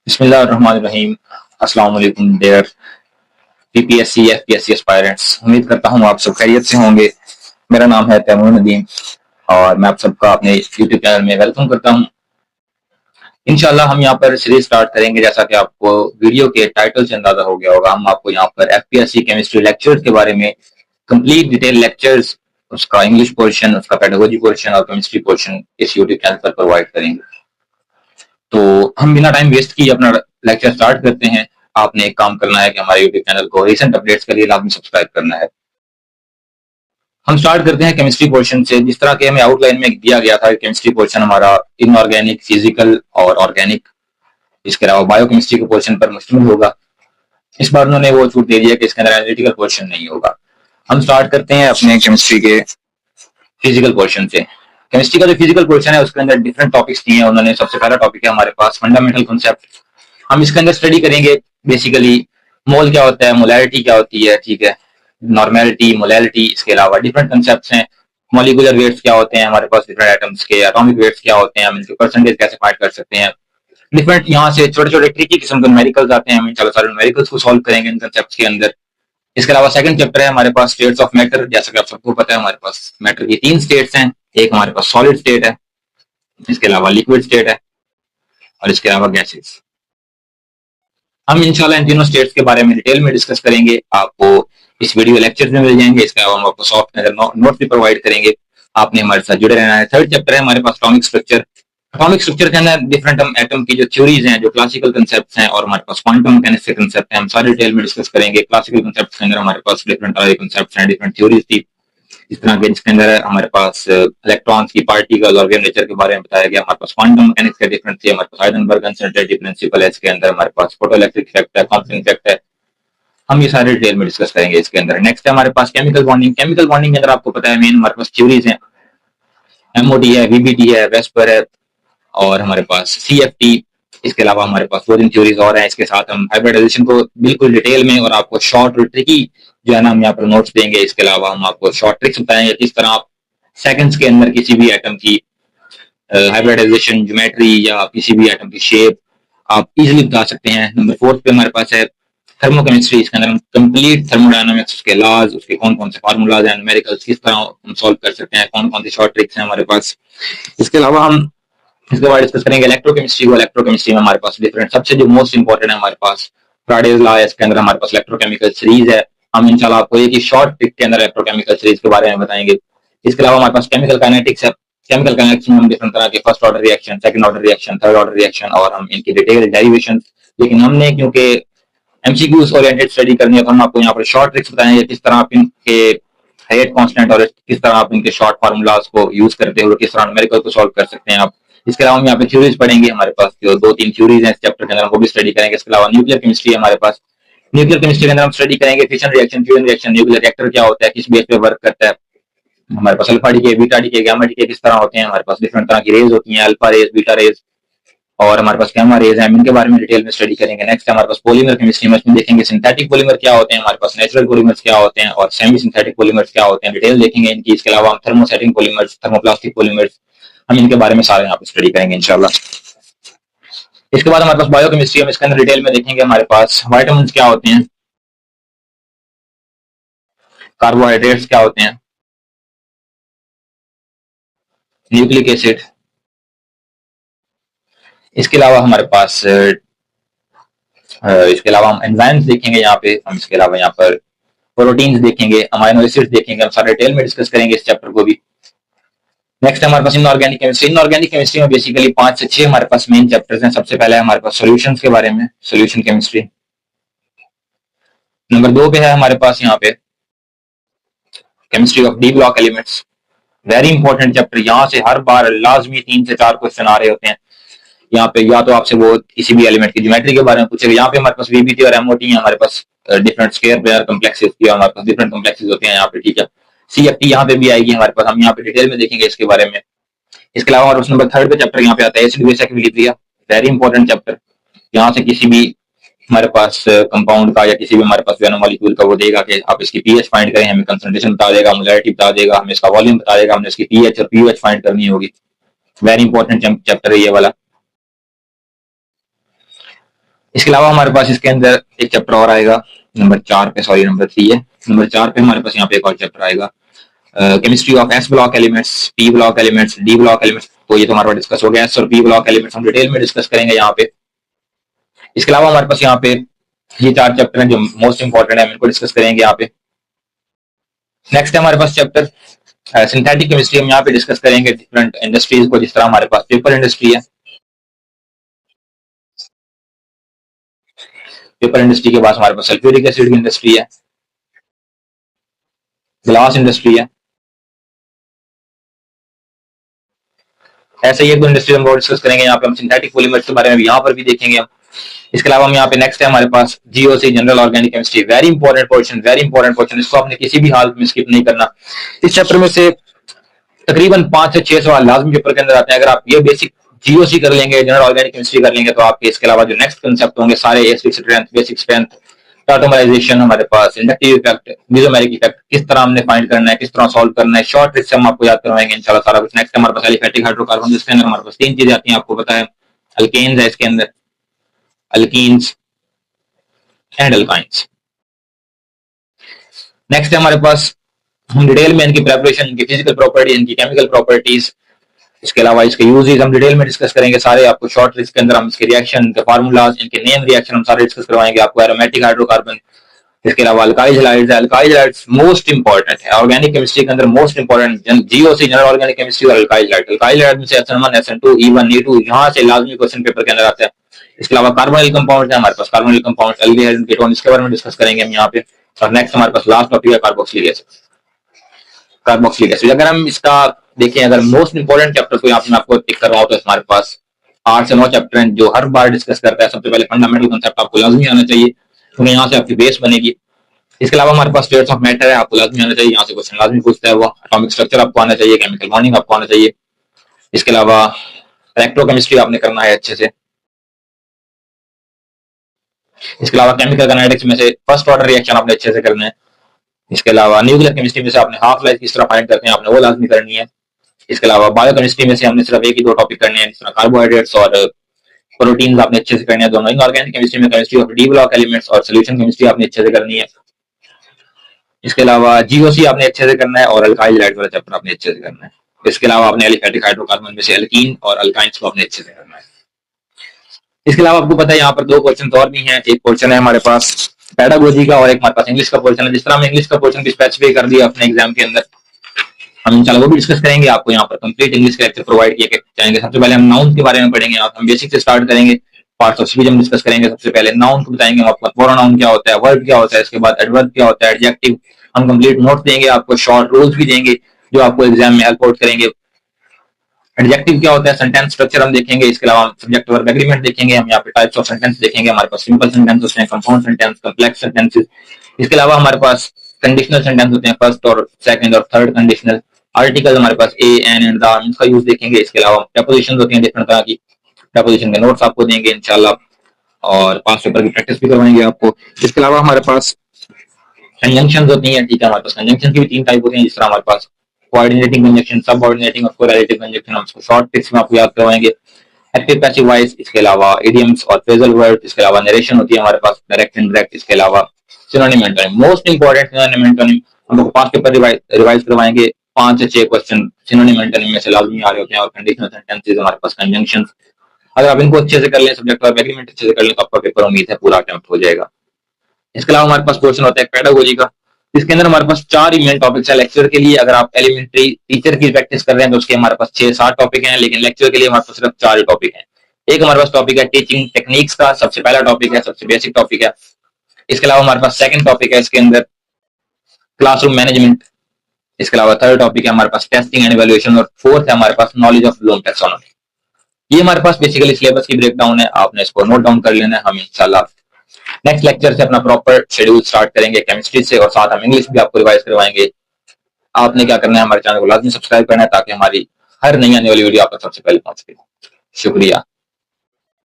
बिस्मिल्लाहिर्रहमानिर्रहीम। अस्सलाम वालेकुम डियर पीपीएससी एफपीएससी एस्पायरेंट्स। उम्मीद करता हूँ आप सब खैरियत से होंगे। मेरा नाम है तैमूर नदीम और मैं आप सबका अपने यूट्यूब चैनल में वेलकम करता हूँ। इंशाल्लाह हम यहाँ पर सीरीज स्टार्ट करेंगे। जैसा कि आपको वीडियो के टाइटल से अंदाजा हो गया होगा, हम आपको यहाँ पर एफपीएससी केमिस्ट्री लेक्चर्स के बारे में कंप्लीट डिटेल लेक्चर्स, उसका इंग्लिश पोर्शन, उसका पेडागोजी पोर्शन और केमिस्ट्री पोर्शन इस यूट्यूब चैनल पर प्रोवाइड करेंगे। तो हम बिना टाइम वेस्ट किए अपना लेक्चर स्टार्ट करते हैं। आपने एक काम करना है कि हमारे यूट्यूब चैनल को रिसेंट अपडेट्स के लिए लाजमी सब्सक्राइब करना है। हम स्टार्ट करते हैं केमिस्ट्री पोर्शन से। जिस तरह के हमें आउटलाइन में दिया गया था, केमिस्ट्री पोर्शन हमारा इनऑर्गेनिक, फिजिकल और ऑर्गेनिक, इसके अलावा बायोकेमिस्ट्री के पोर्शन पर मुश्तमिल होगा। इस बार उन्होंने वो छूट दे दिया कि इसके अंदर एनालिटिकल पोर्शन नहीं होगा। हम स्टार्ट करते हैं अपने केमिस्ट्री के फिजिकल पोर्शन से। केमिस्ट्री का जो फिजिकल पोर्शन है उसके अंदर डिफरेंट टॉपिक्स दिए हैं उन्होंने। सबसे पहला टॉपिक है हमारे पास फंडामेंटल कॉन्सेप्ट। हम इसके अंदर स्टडी करेंगे बेसिकली मोल क्या होता है, मोलैरिटी क्या होती है, ठीक है, नॉर्मेलिटी, मोलैलिटी। इसके अलावा डिफरेंट कंसेप्ट्स हैं। मॉलिक्यूलर वेट्स क्या होते हैं हमारे पास, डिफरेंट एटम्स के एटॉमिक वेट्स क्या होते हैं, हम इनके परसेंटेज कैसे फाइंड कर सकते हैं। डिफरेंट यहाँ से छोटे छोटे ट्रिकी किस्म के न्यूमेरिकल्स आते हैं, हम इंशाल्लाह सारे न्यूमेरिकल्स को सॉल्व करेंगे इन कंसेप्ट्स के अंदर। इसके अलावा सेकंड चैप्टर है हमारे पास स्टेट्स ऑफ मैटर। जैसा कि आप सबको पता है हमारे पास मैटर की तीन स्टेट्स हैं। एक हमारे पास सॉलिड स्टेट है, इसके अलावा लिक्विड स्टेट है और इसके अलावा गैसेस। हम इंशाल्लाह इन तीनों स्टेट्स के बारे में डिटेल में डिस्कस करेंगे। आपको इस वीडियो लेक्चर में मिल जाएंगे। इसके अलावा हम आपको सॉफ्ट नोट्स भी प्रोवाइड करेंगे। आपने हमारे साथ जुड़े रहना है। थर्ड चैप्टर है हमारे पास एटॉमिक स्ट्रक्चर। एटॉमिक स्ट्रक्चर के अंदर डिफरेंट एटम की जो थ्योरीज हैं, जो क्लासिकल कंसेप्ट हैं, और हमारे पास क्वांटम मैकेनिक्स के कंसेप्ट हैं, हम सारे डिटेल में डिस्कस करेंगे। क्लासिकल कंसेप्ट के अंदर हमारे पास डिफरेंट तरह के कंसेप्ट हैं, डिफरेंट थ्योरीज थी इस तरह के, जिसके अंदर हमारे पास इलेक्ट्रॉन्स की, पार्टिकल और वेव नेचर के बारे में बताया गया। हमारे पास क्वांटम मैकेनिक्स के डिफरेंट थी, हमारे पास हाइजेनबर्ग अनसर्टेनिटी प्रिंसिपल है, इसके अंदर हमारे पास फोटोइलेक्ट्रिक इफेक्ट है, कॉन्स्टेंट इफेक्ट है। हम ये सारे डिटेल में डिस्कस करेंगे इसके अंदर। नेक्स्ट है हमारे पास केमिकल बॉन्डिंग। केमिकल बॉन्डिंग के अंदर आपको पता है मेन हमारे पास थ्योरीज हैं, एमओटी है, वीबीटी है, वेस्पर है और हमारे पास सीएफटी। इसके अलावा हमारे पास दो तीन थ्योरीज और हैं। इसके साथ हम हाइब्रिडाइजेशन को बिल्कुल डिटेल में और आपको शॉर्ट और ट्रिकी जो है ना हम यहाँ पर नोट्स देंगे। इसके अलावा हम आपको शॉर्ट ट्रिक्स बताएंगे किस तरह आप सेकंड्स के अंदर किसी भी एटम की हाइब्रिडाइजेशन, ज्योमेट्री या किसी भी एटम की शेप आप इजीली बता सकते हैं। नंबर फोर्थ पे हमारे पास है थर्मोकेमिस्ट्री। इसके अंदर हम कंप्लीट थर्मोडायनामिक्स, उसके लॉज, उसके कौन कौन से फार्मूलाज हैं, न्यूमेरिकल्स किस तरह हम सॉल्व कर सकते हैं, कौन कौन सी शॉर्ट ट्रिक्स हैं हमारे पास। इसके अलावा हम इसके बाद डिस्कस करेंगे इलेक्ट्रोकेमिस्ट्री को। इलेक्ट्रोकेमिस्ट्री में हमारे पास डिफरेंट, सबसे जो मोस्ट इंपॉर्टेंट है हमारे पास फ्राडेज लॉ है। इसके अंदर हमारे पास इलेक्ट्रोकेमिकल सीरीज है। हम इंशाल्लाह आपको एक ही शॉर्ट ट्रिक के अंदर इलेक्ट्रोकेमिकल सीरीज के बारे में बताएंगे। इसके अलावा हमारे पास केमिकल काइनेटिक्स है। केमिकल काइनेटिक्स में हम डिफरेंट तरह के first order reaction, second order reaction, third order reaction और हम इनकी डिटेल डेरिवेशन, लेकिन हमने क्योंकि एमसीक्यूज ओरिएंटेड स्टडी करनी है तो हम आपको यहाँ पर शॉर्ट ट्रिक्स बताएंगे किस तरह आप इनके हेट कांस्टेंट और किस तरह आप इनके शॉर्ट फार्मूलाज को यूज करते हुए किस तरह न्यूमेरिकल को सॉल्व कर सकते हैं आप। इसके अलावा हम यहाँ पे थ्योरीज पढ़ेंगे। हमारे पास जो दो तीन थ्योरीज हैं इस चैप्टर के अंदर, वो भी स्टडी करेंगे। इसके अलावा न्यूक्लियर केमिस्ट्री है हमारे पास। न्यूक्लियर केमिस्ट्री के अंदर हम स्टडी करेंगे fission reaction, fusion reaction, nuclear reactor क्या होता है, किस बेस पे वर्क करता है, हमारे पास alpha decay, beta decay, gamma decay किस तरह होते हैं, हमारे पास डिफरेंट तरह की रेज होती हैं, अल्फा रेज, बीटा रेज और हमारे पास गामा रेज है। इनके बारे में डिटेल में स्टडी करेंगे। नेक्स्ट हमारे पास पॉलीमर केमिस्ट्री में इसमें देखेंगे सिंथेटिक पॉलीमर क्या होते हैं, हमारे पास नेचुरल पॉलीमर्स क्या होते हैं और सेमी सिंथेटिक पॉलीमर्स क्या होते हैं, डिटेल देखेंगे इनकी। इसके अलावा हम थर्मोसेटिंग पॉलीमर्स, थर्मोप्लास्टिक पॉलीमर्स, हम इनके बारे में सारे यहाँ पे स्टडी करेंगे इंशाल्लाह। इसके बाद हमारे पास बायोकेमिस्ट्री, हम इसके अंदर डिटेल में देखेंगे हमारे पास विटामिन क्या होते हैं, कार्बोहाइड्रेट्स क्या होते हैं, न्यूक्लिक एसिड। इसके अलावा हमारे पास इसके अलावा हम एंजाइम्स देखेंगे यहाँ पे। हम इसके अलावा यहाँ पर प्रोटीन्स देखेंगे, अमाइनो एसिड्स देखेंगे। हम सारे डिटेल में डिस्कस करेंगे इस चैप्टर को भी। नेक्स्ट हमारे पास इनऑर्गेनिक केमिस्ट्री। इनऑर्गेनिक केमिस्ट्री में बेसिकली 5 से 6 हमारे पास मेन चैप्टर्स हैं। सबसे पहले हमारे पास सॉल्यूशंस के बारे में, सॉल्यूशन केमिस्ट्री। नंबर 2 पे है हमारे पास यहाँ पे chemistry of D block elements. Very important chapter, यहाँ से हर बार लाजमी 3 से 4 क्वेश्चन आ रहे होते हैं। यहाँ पे या तो आपसे वो किसी भी एलिमेंट की ज्योमेट्री के बारे में पूछेगा। यहाँ पे हमारे पास वीबीटी और एमओटी है, हमारे पास डिफरेंट स्क्वायर पेयर कॉम्प्लेक्सेस की, हमारे पास डिफरेंट कॉम्प्लेक्सेस होते हैं यहाँ पे, ठीक है। सीएफटी यहाँ पे भी आएगी हमारे पास, हम यहाँ पे डिटेल में देखेंगे इसके बारे में। इसके अलावा हमारे नंबर 3 पे चैप्टर यहाँ पे आता है acid base equilibrium. Very important chapter, यहाँ से किसी भी हमारे पास कंपाउंड का या किसी भी हमारे पास मॉलिक्यूल का वो देगा कि आप इसकी पीएच फाइंड करें, हमें कंसंट्रेशन बता देगा, मोलैरिटी बता देगा, हमें इसका वॉल्यूम बता देगा, हमने इसकी पीएच और पीओएच फाइंड करनी होगी। वेरी इंपॉर्टेंट चैप्टर है ये वाला। इसके अलावा हमारे पास इसके अंदर एक चैप्टर और आएगा नंबर 4 पे, सॉरी नंबर 3 है, नंबर 4 पे हमारे पास यहाँ पे एक और चैप्टर आएगा, chemistry of S block elements, P block elements, D block elements. तो ये तो हमारे पास डिस्कस हो गया, एस और पी ब्लॉक एलिमेंट्स हम डिटेल में डिस्कस करेंगे यहाँ पे। इसके अलावा हमारे पास यहाँ पे ये 4 चैप्टर हैं जो मोस्ट इंपॉर्टेंट है, इनको डिस्कस करेंगे यहाँ पे। नेक्स्ट है हमारे पास चैप्टर सिंथेटिक केमिस्ट्री, हम यहाँ पे डिस्कस करेंगे डिफरेंट इंडस्ट्रीज को, जिस तरह हमारे पास पेपर इंडस्ट्री है, पेपर इंडस्ट्री के बाद हमारे पास सल्फ्यूरिक एसिड की इंडस्ट्री है, ग्लास इंडस्ट्री है, ऐसे ही एक दो इंडस्ट्री हम डिस्कस करेंगे यहाँ पे। हम सिंथेटिक पॉलीमर्स के बारे में यहाँ पर भी देखेंगे हम। इसके अलावा हम यहाँ पे नेक्स्ट है हमारे पास GOC, general organic chemistry, very important portion, very important portion, इसको आपने किसी भी हालत में स्किप नहीं करना। इस चैप्टर में से तकरीबन 5 से 6 सवाल लाजमी पेपर के अंदर आते हैं। अगर आप ये बेसिक जीओसी कर लेंगे, जनरल ऑर्गेनिक केमिस्ट्री कर लेंगे, तो आपके इसके अलावा जो नेक्स्ट कंसेप्ट होंगे सारे एसिडिक स्ट्रेंथ, बेसिक स्ट्रेंथ, ऑटोमराइजेशन, हमारे पास इंडक्टिव इफेक्ट, मेसोमेरिक इफेक्ट, किस तरह हमने फाइंड करना है, किस तरह सॉल्व करना है, शॉर्ट ट्रिक्स हम आपको याद करवाएंगे इंशाल्लाह सारा कुछ। नेक्स्ट हमारे पास एलिफेटिक हाइड्रोकार्बन, जिसके अंदर हमारे पास 3 चीजें आती हैं, आपको पता है। अल्केन्स है इसके अंदर, अल्कीन्स एंड अल्काइंस। नेक्स्ट है हमारे पास, हम डिटेल में इनकी प्रेपरेशन, इनकी फिजिकल प्रॉपर्टी, इनकी केमिकल प्रॉपर्टीज, इसके अलावा इसके यूजेस हम डिटेल में डिस्कस करेंगे सारे। आपको शॉर्ट ट्रिक्स के अंदर हम इसके रिएक्शन, इनके फार्मूलाज, इनके नेम रिएक्शन हम सारे डिस्कस करवाएंगे आपको। एरोमेटिक हाइड्रोकार्बन, इसके अलावा अल्काइल हैलाइड्स है, अल्काइल हैलाइड्स मोस्ट इंपॉर्टेंट है ऑर्गेनिक केमिस्ट्री के अंदर, most important GOC, general organic chemistry और अल्काइल हैलाइड। अल्काइल हैलाइड में से SN1, SN2, E1, E2 यहाँ से लाजमी क्वेश्चन पेपर के अंदर आता है। इसके अलावा कार्बोनिल कंपाउंड है हमारे पास, कार्बोनिल कंपाउंड, एल्डिहाइड, कीटोन, इसके बारे में डिस्कस करेंगे हम यहाँ पे। और नेक्स्ट हमारे पास लास्ट टॉपिक है कार्बोक्सिलिक एसिड, कार्बोक्सिलिक एसिड। अगर हम इसका देखें, अगर मोस्ट इंपॉर्टेंट चैप्टर को यहाँ पे मैं आपको टिक कर रहा हूँ, तो हमारे पास 8 से 9 चैप्टर हैं जो हर बार डिस्कस करता है। सबसे पहले फंडामेंटल कंसेप्ट आपको लाजमी आना चाहिए, क्योंकि यहाँ से आपकी बेस बनेगी। इसके अलावा हमारे पास स्टेट्स ऑफ मैटर है, आपको लाजमी आना चाहिए, यहाँ से क्वेश्चन लाजमी पूछता है वो। एटॉमिक स्ट्रक्चर आपको आना चाहिए, केमिकल बॉन्डिंग आपको आना चाहिए। इसके अलावा इलेक्ट्रोकेमिस्ट्री आपने करना है अच्छे से। इसके अलावा केमिकल काइनेटिक्स में से फर्स्ट ऑर्डर रिएक्शन आपने अच्छे से करना है। इसके अलावा न्यूक्लियर केमिस्ट्री में से आपने हाफ लाइफ किस तरह फाइंड करते हैं, आपने वो लाजमी करनी है। इसके अलावा बायोकेमिस्ट्री में से हमने सिर्फ एक ही 2 टॉपिक करने हैं, जिस तरह कार्बोहाइड्रेट्स और प्रोटीन्स आपने अच्छे से करने हैं दोनों। इनऑर्गेनिक केमिस्ट्री में chemistry of D block elements और सॉल्यूशन केमिस्ट्री आपने अच्छे से करनी है। इसके अलावा जीओसी आपने अच्छे से करना है और अल्काइल हैलाइड वाला चैप्टर आपने अच्छे से करना है। इसके अलावा आपने एलिफेटिक हाइड्रोकार्बन में से एल्कीन और अल्काइंस को आपने अच्छे से करना है। इसके अलावा आपको पता है यहाँ पर 2 क्वेश्चन और भी हैं। एक क्वेश्चन है हमारे पास पेडागोजी का और एक हमारे पास इंग्लिश का क्वेश्चन है। जिस तरह हमने इंग्लिश का क्वेश्चन भी स्पेसिफाई कर दिया अपने एग्जाम के अंदर, हम इंशाल्लाह वो भी डिस्कस करेंगे। आपको यहाँ पर कंप्लीट इंग्लिश का लेक्चर प्रोवाइड किए जाएंगे। सबसे पहले हम नाउन के बारे में पढ़ेंगे, हम बेसिक से स्टार्ट करेंगे, पार्ट्स ऑफ स्पीच हम डिस्कस करेंगे। सबसे पहले नाउन को बताएंगे हम आपको, प्रोनाउन क्या होता है, वर्ब क्या होता है, इसके बाद एडवर्ब क्या होता है, एडजेक्टिव। हम कंप्लीट नोट देंगे आपको, शॉर्ट रूल्स भी देंगे जो आपको एग्जाम में हेल्प आउट करेंगे। एडजेक्टिव क्या होता है, सेंटेंस स्ट्रक्चर हम देखेंगे। इसके अलावा सब्जेक्ट वर्ब एग्रीमेंट देखेंगे। हम यहाँ पे टाइप्स ऑफ सेंटेंस देखेंगे। हमारे पास सिंपल सेंटेंस होते हैं, कंपाउंड सेंटेंस, कॉम्प्लेक्स सेंटेंसेस। इसके अलावा हमारे पास कंडीशनल सेंटेंस होते हैं, फर्स्ट और सेकंड और थर्ड कंडीशनल। आर्टिकल हमारे पास ए, एन एंड द, इनका यूज देखेंगे। इसके अलावा प्रपोजिशंस होती हैं डिफरेंट तरह की, प्रपोजिशन के नोट्स आपको देंगे इंशाल्लाह और पास पेपर की प्रैक्टिस भी करवाएंगे आपको। इसके अलावा हमारे पास कंजंक्शंस होती हैं, ठीक है। हमारे पास कंजंक्शन की भी 3 टाइप होती हैं, जिस तरह हमारे पास कोऑर्डिनेटिंग कंजंक्शन, सबऑर्डिनेटिंग और कोरिलेटिव कंजंक्शन। हम इसको शॉर्ट ट्रिक्स में आपको याद करवाएंगे। एक्टिव पैसिव वॉइस, इसके अलावा इडियम्स और फ्रेजल वर्ड, इसके अलावा नरेशन होती है हमारे पास, डायरेक्ट इंडायरेक्ट। इसके अलावा synonym antonym, most important synonym antonym हम लोग 5 पेपर रिवाइज करवाएंगे। 5 से 6 क्वेश्चन सिनोनिम एंटोनिम में से लाजमी आ रहे होते हैं। और कंडीशनल सेंटेंसेस हमारे पास कंजंक्शंस, अगर आप इनको अच्छे से कर लें, सब्जेक्ट वर्ब एग्रीमेंट अच्छे से कर लें, तो आपका पेपर उम्मीद है पूरा अटेम्प्ट हो जाएगा। इसके अलावा हमारे पास क्वेश्चन होता है पेडागोजी का। इसके अंदर हमारे पास 4 ही मेन टॉपिक्स है लेक्चर के लिए। अगर आप एलिमेंट्री टीचर की प्रैक्टिस कर रहे हैं तो उसके हमारे पास 6-7 टॉपिक हैं, लेकिन लेक्चर के लिए हमारे पास सिर्फ 4 ही टॉपिक हैं। एक हमारे पास टॉपिक है टीचिंग टेक्निक्स का, सबसे पहला टॉपिक है, सबसे बेसिक टॉपिक है। इसके अलावा हमारे पास सेकंड टॉपिक है इसके अंदर क्लासरूम मैनेजमेंट। इसके अलावा थर्ड टॉपिक है हमारे पास टेस्टिंग एंड इवैल्यूएशन और फोर्थ है हमारे पास नॉलेज ऑफ ब्लूम टैक्सोनॉमी। ये हमारे पास बेसिकली सिलेबस की ब्रेकडाउन है, आपने इसको नोट डाउन कर लेना है। हम इंशाल्लाह नेक्स्ट लेक्चर से अपना प्रॉपर शेड्यूल स्टार्ट करेंगे केमिस्ट्री से, और साथ हम इंग्लिश भी आपको रिवाइज करवाएंगे। आपने क्या करना है, हमारे चैनल को लाजमी सब्सक्राइब करना है ताकि हमारी हर नई आने वाली वीडियो आप तक सबसे पहले पहुंच सके। शुक्रिया।